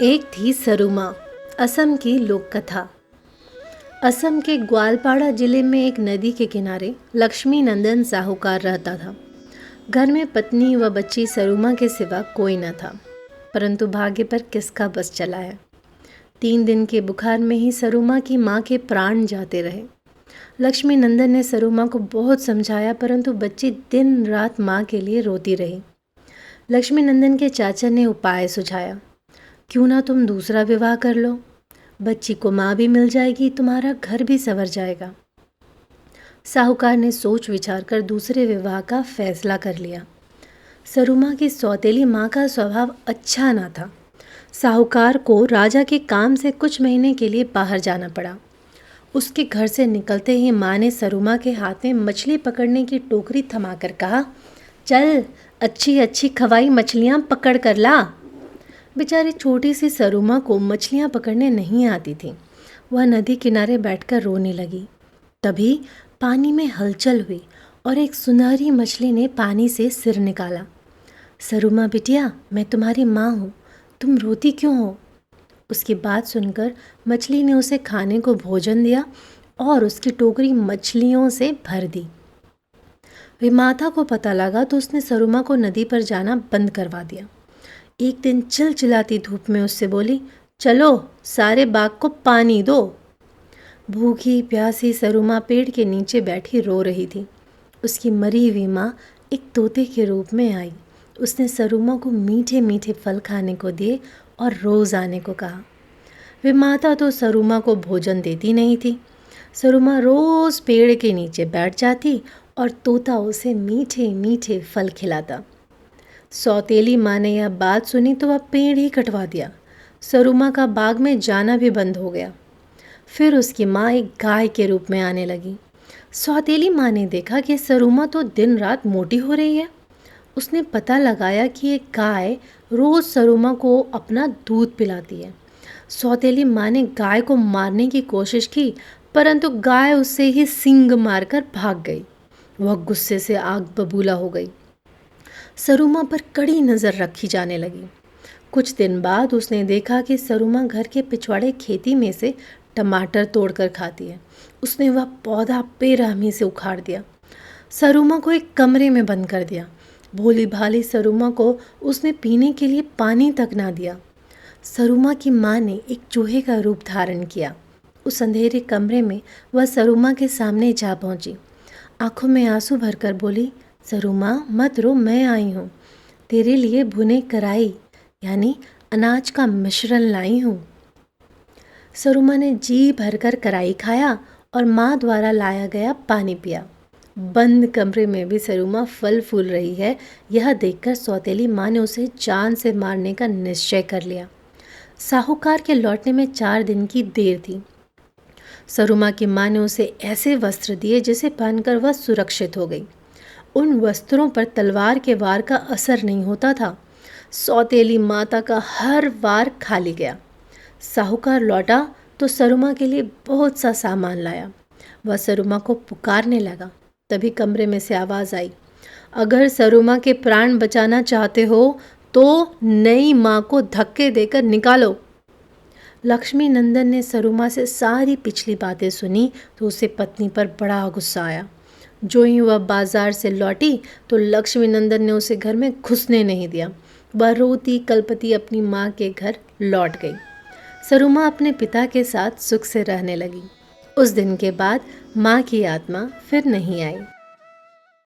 एक थी सरुमा, असम की लोक कथा। असम के ग्वालपाड़ा जिले में एक नदी के किनारे लक्ष्मी नंदन साहूकार रहता था। घर में पत्नी व बच्ची सरुमा के सिवा कोई न था, परंतु भाग्य पर किसका बस चला है। 3 दिन के बुखार में ही सरुमा की माँ के प्राण जाते रहे। लक्ष्मी नंदन ने सरुमा को बहुत समझाया, परंतु बच्ची दिन रात माँ के लिए रोती रही। लक्ष्मी नंदन के चाचा ने उपाय सुझाया, क्यों ना तुम दूसरा विवाह कर लो, बच्ची को माँ भी मिल जाएगी, तुम्हारा घर भी संवर जाएगा। साहूकार ने सोच विचार कर दूसरे विवाह का फैसला कर लिया। सरुमा की सौतेली माँ का स्वभाव अच्छा ना था। साहूकार को राजा के काम से कुछ महीने के लिए बाहर जाना पड़ा। उसके घर से निकलते ही माँ ने सरुमा के हाथ में मछली पकड़ने की टोकरी थमाकर कहा, चल अच्छी अच्छी खवाई मछलियाँ पकड़ कर ला। बेचारी छोटी सी सरुमा को मछलियाँ पकड़ने नहीं आती थी। वह नदी किनारे बैठकर रोने लगी। तभी पानी में हलचल हुई और एक सुनहरी मछली ने पानी से सिर निकाला। सरुमा बिटिया, मैं तुम्हारी माँ हूँ, तुम रोती क्यों हो? उसकी बात सुनकर मछली ने उसे खाने को भोजन दिया और उसकी टोकरी मछलियों से भर दी। विमाता को पता लगा तो उसने सरुमा को नदी पर जाना बंद करवा दिया। एक दिन चिलचिलाती धूप में उससे बोली, चलो सारे बाग को पानी दो। भूखी प्यासी सरुमा पेड़ के नीचे बैठी रो रही थी। उसकी मरी हुई माँ एक तोते के रूप में आई। उसने सरुमा को मीठे मीठे फल खाने को दिए और रोज़ आने को कहा। विमाता तो सरुमा को भोजन देती नहीं थी। सरुमा रोज़ पेड़ के नीचे बैठ जाती और तोता उसे मीठे मीठे फल खिलाता। सौतेली माँ ने यह बात सुनी तो वह पेड़ ही कटवा दिया। सरुमा का बाग में जाना भी बंद हो गया। फिर उसकी माँ एक गाय के रूप में आने लगी। सौतेली माँ ने देखा कि सरुमा तो दिन रात मोटी हो रही है। उसने पता लगाया कि एक गाय रोज़ सरुमा को अपना दूध पिलाती है। सौतेली माँ ने गाय को मारने की कोशिश की, परंतु गाय उससे ही सींग मारकर भाग गई। वह गुस्से से आग बबूला हो गई। सरुमा पर कड़ी नज़र रखी जाने लगी। कुछ दिन बाद उसने देखा कि सरुमा घर के पिछवाड़े खेती में से टमाटर तोड़कर खाती है। उसने वह पौधा बेरहमी से उखाड़ दिया। सरुमा को एक कमरे में बंद कर दिया। भोली भाली सरुमा को उसने पीने के लिए पानी तक ना दिया। सरुमा की माँ ने एक चूहे का रूप धारण किया। उस अंधेरे कमरे में वह सरुमा के सामने जा पहुंची। आंखों में आंसू भरकर बोली, सरुमा मत रो, मैं आई हूँ, तेरे लिए भुने कराई यानी अनाज का मिश्रण लाई हूँ। सरुमा ने जी भरकर कराई खाया और माँ द्वारा लाया गया पानी पिया। बंद कमरे में भी सरुमा फल फूल रही है, यह देखकर सौतेली माँ ने उसे जान से मारने का निश्चय कर लिया। साहूकार के लौटने में 4 दिन की देर थी। सरुमा की माँ ने उसे ऐसे वस्त्र दिए जिसे पहनकर वह सुरक्षित हो गई। उन वस्त्रों पर तलवार के वार का असर नहीं होता था। सौतेली माता का हर वार खाली गया। साहूकार लौटा तो सरुमा के लिए बहुत सा सामान लाया। वह सरुमा को पुकारने लगा। तभी कमरे में से आवाज़ आई, अगर सरुमा के प्राण बचाना चाहते हो तो नई माँ को धक्के देकर निकालो। लक्ष्मी नंदन ने सरुमा से सारी पिछली बातें सुनी तो उसे पत्नी पर बड़ा गुस्सा आया। जो ही वह बाजार से लौटी तो लक्ष्मी नंदन ने उसे घर में घुसने नहीं दिया। वह रोती कलपती अपनी माँ के घर लौट गई। सरुमा अपने पिता के साथ सुख से रहने लगी। उस दिन के बाद माँ की आत्मा फिर नहीं आई।